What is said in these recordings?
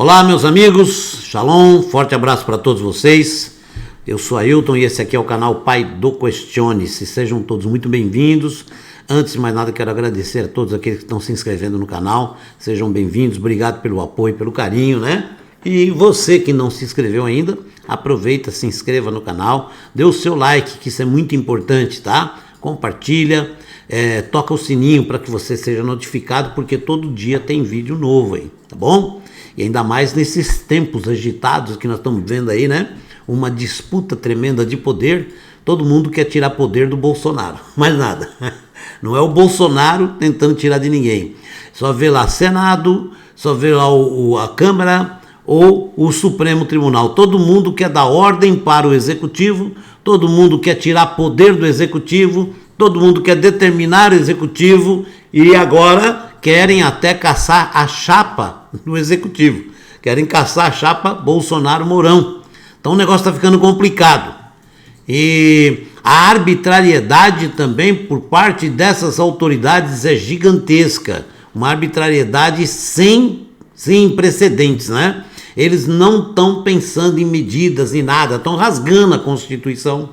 Olá, meus amigos, Shalom, forte abraço para todos vocês. Eu sou Ailton e esse aqui é o canal Pai do Questione-se. Sejam todos muito bem-vindos. Antes de mais nada, quero agradecer a todos aqueles que estão se inscrevendo no canal. Sejam bem-vindos, obrigado pelo apoio, pelo carinho, né? E você que não se inscreveu ainda, aproveita, se inscreva no canal, dê o seu like, que isso é muito importante, tá? Compartilha, toca o sininho para que você seja notificado, porque todo dia tem vídeo novo aí, tá bom? E ainda mais nesses tempos agitados que nós estamos vendo aí, né? Uma disputa tremenda de poder, todo mundo quer tirar poder do Bolsonaro, mais nada. Não é o Bolsonaro tentando tirar de ninguém. Só vê lá Senado, só vê lá a Câmara ou o Supremo Tribunal. Todo mundo quer dar ordem para o Executivo, todo mundo quer tirar poder do Executivo, todo mundo quer determinar o Executivo e agora querem até caçar a chapa do Executivo. Querem caçar a chapa Bolsonaro-Mourão. Então o negócio está ficando complicado. E a arbitrariedade também por parte dessas autoridades é gigantesca. Uma arbitrariedade sem precedentes, né? Eles não estão pensando em medidas e nada, estão rasgando a Constituição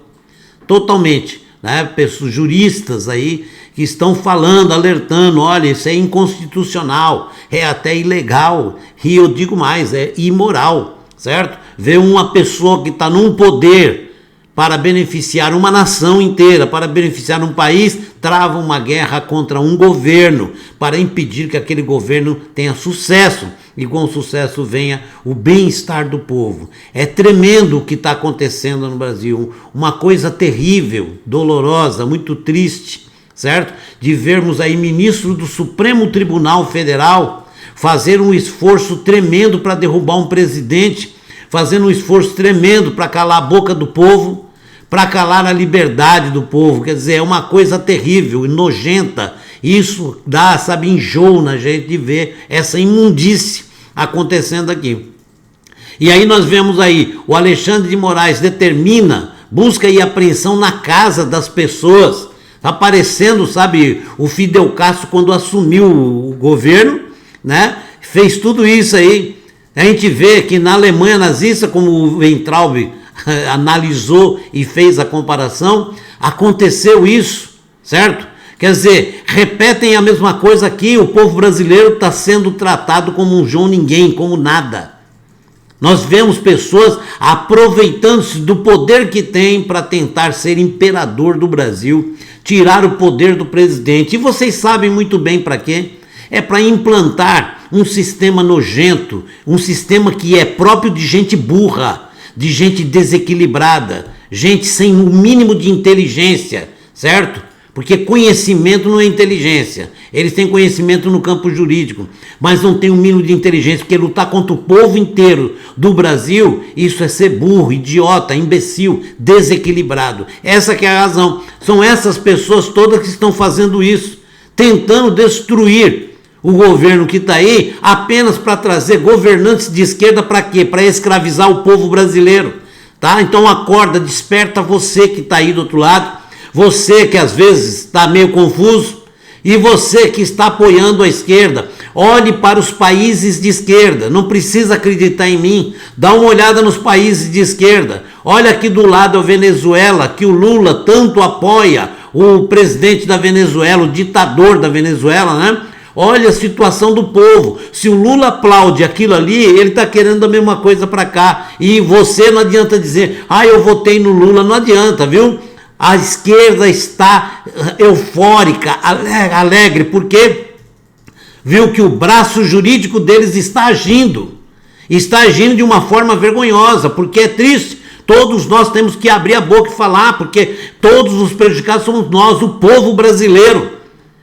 totalmente, né? Pessoas, juristas aí que estão falando, alertando, olha, isso é inconstitucional, é até ilegal, e eu digo mais, é imoral, certo? Ver uma pessoa que está num poder para beneficiar uma nação inteira, para beneficiar um país, trava uma guerra contra um governo, para impedir que aquele governo tenha sucesso, e com o sucesso venha o bem-estar do povo. É tremendo o que está acontecendo no Brasil, uma coisa terrível, dolorosa, muito triste, certo? De vermos aí ministro do Supremo Tribunal Federal fazer um esforço tremendo para derrubar um presidente, fazendo um esforço tremendo para calar a boca do povo, para calar a liberdade do povo. Quer dizer, é uma coisa terrível e nojenta. Isso dá, sabe, enjoo na gente de ver essa imundície acontecendo aqui. E aí nós vemos aí, o Alexandre de Moraes determina, busca aí apreensão na casa das pessoas. Tá parecendo, sabe, o Fidel Castro quando assumiu o governo, né? Fez tudo isso aí. A gente vê que na Alemanha nazista, como o Weintraub analisou e fez a comparação, aconteceu isso, certo? Quer dizer, repetem a mesma coisa aqui, o povo brasileiro está sendo tratado como um João Ninguém, como nada. Nós vemos pessoas aproveitando-se do poder que tem para tentar ser imperador do Brasil, tirar o poder do presidente. E vocês sabem muito bem para quê? É para implantar um sistema nojento, um sistema que é próprio de gente burra, de gente desequilibrada, gente sem o mínimo de inteligência, certo? Porque conhecimento não é inteligência. Eles têm conhecimento no campo jurídico, mas não tem o mínimo de inteligência, porque lutar contra o povo inteiro do Brasil, isso é ser burro, idiota, imbecil, desequilibrado. Essa que é a razão. São essas pessoas todas que estão fazendo isso, tentando destruir o governo que está aí, apenas para trazer governantes de esquerda para quê? Para escravizar o povo brasileiro, tá? Então acorda, desperta você que está aí do outro lado, você que às vezes está meio confuso, e você que está apoiando a esquerda, olhe para os países de esquerda, não precisa acreditar em mim, dá uma olhada nos países de esquerda, olha aqui do lado a Venezuela, que o Lula tanto apoia, o presidente da Venezuela, o ditador da Venezuela, né? Olha a situação do povo, se o Lula aplaude aquilo ali, ele está querendo a mesma coisa para cá, e você não adianta dizer, eu votei no Lula, não adianta, viu? A esquerda está eufórica, alegre, porque viu que o braço jurídico deles está agindo de uma forma vergonhosa, porque é triste, todos nós temos que abrir a boca e falar, porque todos os prejudicados somos nós, o povo brasileiro.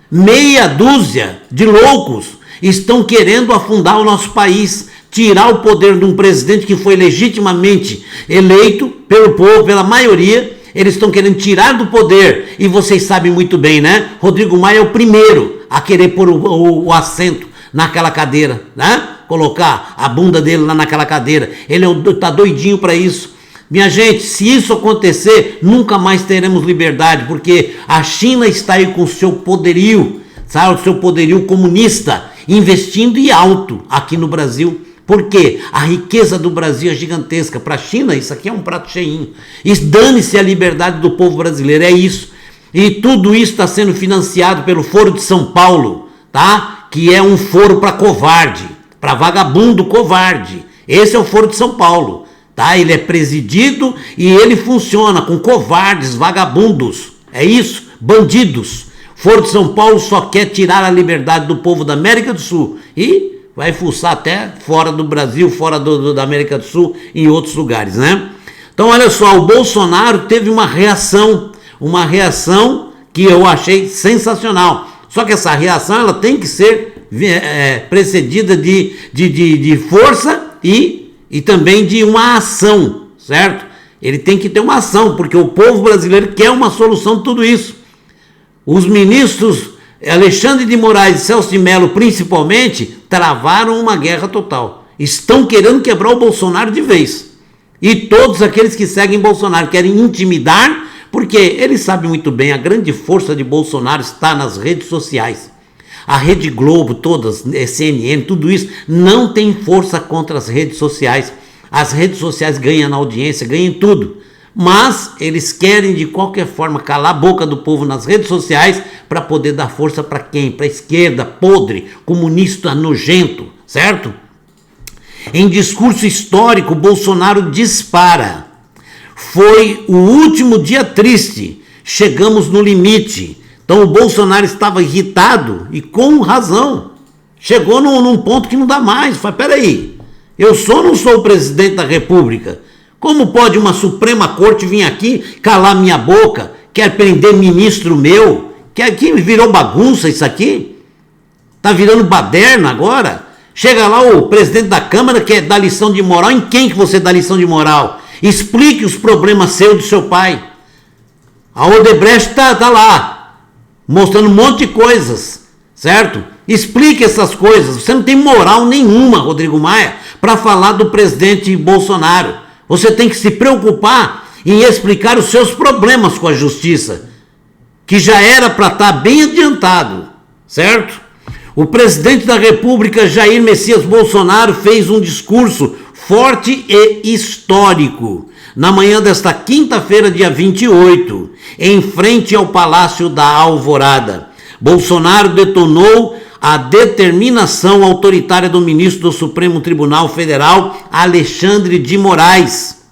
Meia dúzia de loucos estão querendo afundar o nosso país, tirar o poder de um presidente que foi legitimamente eleito pelo povo, pela maioria. Eles estão querendo tirar do poder, e vocês sabem muito bem, né? Rodrigo Maia é o primeiro a querer pôr o assento naquela cadeira, né? Colocar a bunda dele lá naquela cadeira. Ele tá doidinho para isso. Minha gente, se isso acontecer, nunca mais teremos liberdade, porque a China está aí com o seu poderio, sabe? O seu poderio comunista, investindo e alto aqui no Brasil, Porque a riqueza do Brasil é gigantesca. Para a China, isso aqui é um prato cheinho. E dane-se a liberdade do povo brasileiro, é isso. E tudo isso está sendo financiado pelo Foro de São Paulo, tá? Que é um foro para covarde, para vagabundo covarde. Esse é o Foro de São Paulo, tá? Ele é presidido e ele funciona com covardes, vagabundos. É isso, bandidos. Foro de São Paulo só quer tirar a liberdade do povo da América do Sul e vai fuçar até fora do Brasil, fora da América do Sul, em outros lugares, né? Então, olha só, o Bolsonaro teve uma reação que eu achei sensacional. Só que essa reação, ela tem que ser precedida de força e também de uma ação, certo? Ele tem que ter uma ação, porque o povo brasileiro quer uma solução de tudo isso. Os ministros Alexandre de Moraes e Celso de Mello, principalmente, travaram uma guerra total. Estão querendo quebrar o Bolsonaro de vez. E todos aqueles que seguem Bolsonaro querem intimidar, porque eles sabem muito bem, a grande força de Bolsonaro está nas redes sociais. A Rede Globo, todas, CNN, tudo isso, não tem força contra as redes sociais. As redes sociais ganham na audiência, ganham em tudo. Mas eles querem de qualquer forma calar a boca do povo nas redes sociais para poder dar força para quem? Para a esquerda, podre, comunista, nojento, certo? Em discurso histórico, Bolsonaro dispara. Foi o último dia triste, chegamos no limite. Então o Bolsonaro estava irritado e com razão. Chegou num ponto que não dá mais. Fala, peraí, eu não sou o presidente da República. Como pode uma Suprema Corte vir aqui calar minha boca? Quer prender ministro meu? Que aqui virou bagunça isso aqui? Tá virando baderna agora? Chega lá o presidente da Câmara quer dar lição de moral. Em quem que você dá lição de moral? Explique os problemas seus do seu pai. A Odebrecht tá lá, mostrando um monte de coisas, certo? Explique essas coisas. Você não tem moral nenhuma, Rodrigo Maia, para falar do presidente Bolsonaro. Você tem que se preocupar em explicar os seus problemas com a justiça, que já era para estar bem adiantado, certo? O presidente da República, Jair Messias Bolsonaro, fez um discurso forte e histórico na manhã desta quinta-feira, dia 28, em frente ao Palácio da Alvorada. Bolsonaro detonou a determinação autoritária do ministro do Supremo Tribunal Federal, Alexandre de Moraes,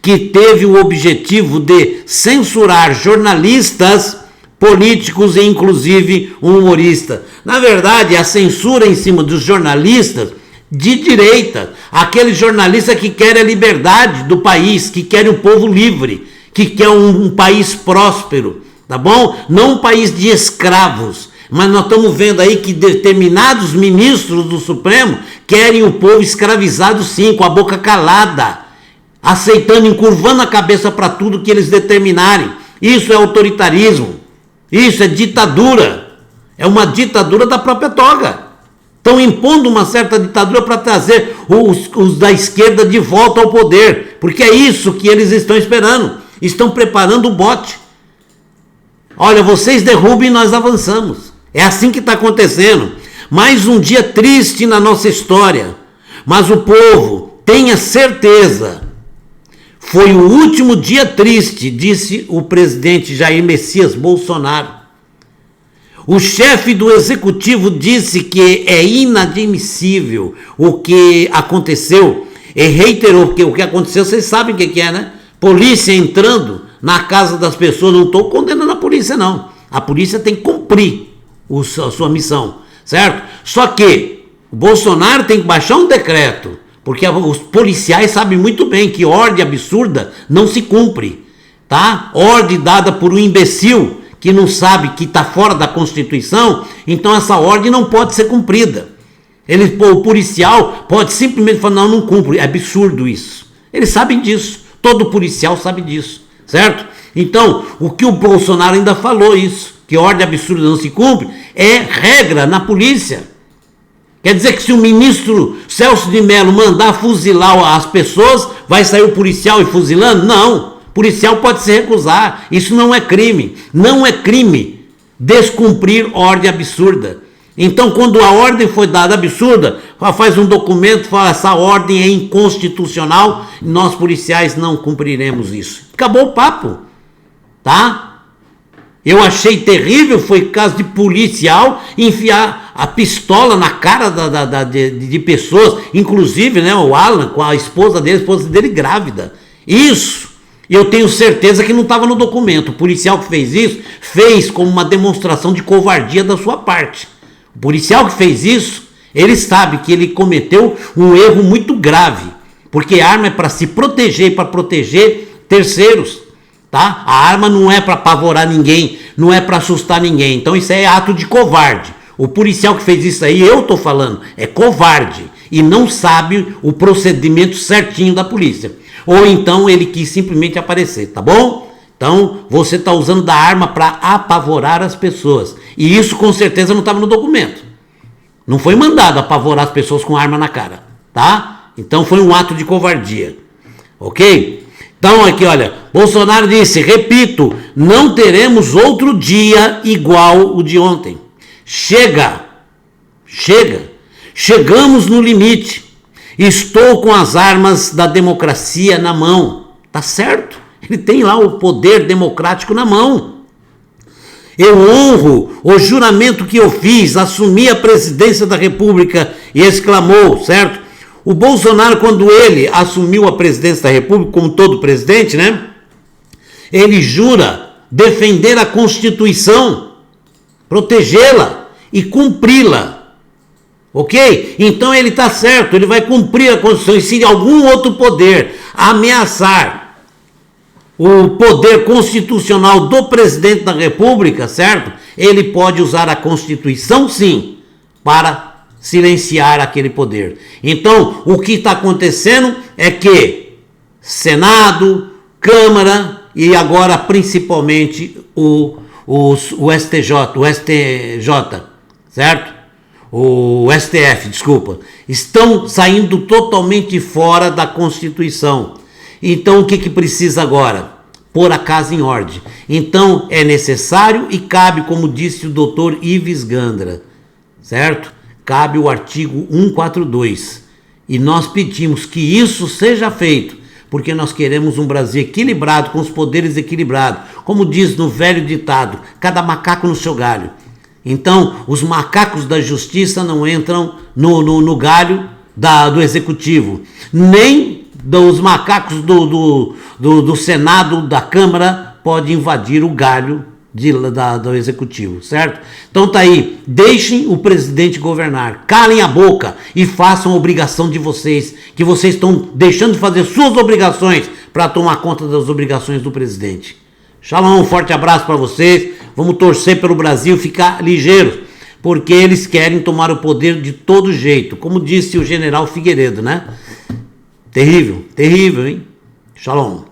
que teve o objetivo de censurar jornalistas, políticos e inclusive um humorista. Na verdade, a censura em cima dos jornalistas de direita, aqueles jornalistas que querem a liberdade do país, que querem o povo livre, que querem um país próspero, tá bom? Não um país de escravos. Mas nós estamos vendo aí que determinados ministros do Supremo querem o povo escravizado sim, com a boca calada, aceitando, encurvando a cabeça para tudo que eles determinarem. Isso é autoritarismo, isso é ditadura, é uma ditadura da própria toga. Estão impondo uma certa ditadura para trazer os da esquerda de volta ao poder, porque é isso que eles estão esperando, estão preparando o bote. Olha, vocês derrubem e nós avançamos. É assim que está acontecendo. Mais um dia triste na nossa história. Mas o povo, tenha certeza, foi o último dia triste, disse o presidente Jair Messias Bolsonaro. O chefe do executivo disse que é inadmissível o que aconteceu e reiterou que o que aconteceu, vocês sabem o que é, né? Polícia entrando na casa das pessoas. Não estou condenando a polícia, não. A polícia tem que cumprir a sua missão, certo? Só que o Bolsonaro tem que baixar um decreto, porque os policiais sabem muito bem que ordem absurda não se cumpre, tá? Ordem dada por um imbecil que não sabe que está fora da Constituição, então essa ordem não pode ser cumprida. O policial pode simplesmente falar, não cumpre, é absurdo isso. Eles sabem disso, todo policial sabe disso, certo? Então, o que o Bolsonaro ainda falou isso, que ordem absurda não se cumpre, é regra na polícia. Quer dizer que se o ministro Celso de Mello mandar fuzilar as pessoas, vai sair o policial e fuzilando? Não, o policial pode se recusar, isso não é crime. Não é crime descumprir ordem absurda. Então, quando a ordem foi dada absurda, faz um documento, fala, essa ordem é inconstitucional, e nós policiais não cumpriremos isso. Acabou o papo, tá? Eu achei terrível, foi caso de policial enfiar a pistola na cara de pessoas, inclusive, né, o Alan com a esposa dele grávida. Isso, eu tenho certeza que não estava no documento. O policial que fez isso, fez como uma demonstração de covardia da sua parte. O policial que fez isso, ele sabe que ele cometeu um erro muito grave, porque a arma é para se proteger e para proteger terceiros, tá? A arma não é para apavorar ninguém, não é para assustar ninguém, então isso é ato de covarde. O policial que fez isso aí, eu tô falando, é covarde e não sabe o procedimento certinho da polícia, ou então ele quis simplesmente aparecer, tá bom? Então, você está usando da arma para apavorar as pessoas. E isso com certeza não estava no documento. Não foi mandado apavorar as pessoas com arma na cara, tá? Então foi um ato de covardia, ok? Então aqui, olha, Bolsonaro disse, repito, não teremos outro dia igual o de ontem. Chegamos no limite. Estou com as armas da democracia na mão. Tá certo? Ele tem lá o poder democrático na mão. Eu honro o juramento que eu fiz, assumi a presidência da República, e exclamou, certo? O Bolsonaro, quando ele assumiu a presidência da República, como todo presidente, né? Ele jura defender a Constituição, protegê-la e cumpri-la. Ok? Então ele está certo, ele vai cumprir a Constituição. E se algum outro poder ameaçar o poder constitucional do presidente da República, certo? Ele pode usar a Constituição, sim, para silenciar aquele poder. Então, o que está acontecendo é que Senado, Câmara e agora principalmente o STJ, certo? O STF, desculpa, estão saindo totalmente fora da Constituição. Então o que precisa agora? Pôr a casa em ordem. Então é necessário e cabe, como disse o doutor Ives Gandra, certo? Cabe o artigo 142. E nós pedimos que isso seja feito, porque nós queremos um Brasil equilibrado, com os poderes equilibrados. Como diz no velho ditado, cada macaco no seu galho. Então, os macacos da justiça não entram no galho do executivo, nem os macacos do Senado, da Câmara, podem invadir o galho do executivo, certo? Então tá aí, deixem o presidente governar, calem a boca e façam a obrigação de vocês, que vocês estão deixando de fazer suas obrigações para tomar conta das obrigações do presidente. Shalom, um forte abraço para vocês, vamos torcer pelo Brasil ficar ligeiro, porque eles querem tomar o poder de todo jeito, como disse o general Figueiredo, né? Terrível, terrível, hein? Shalom.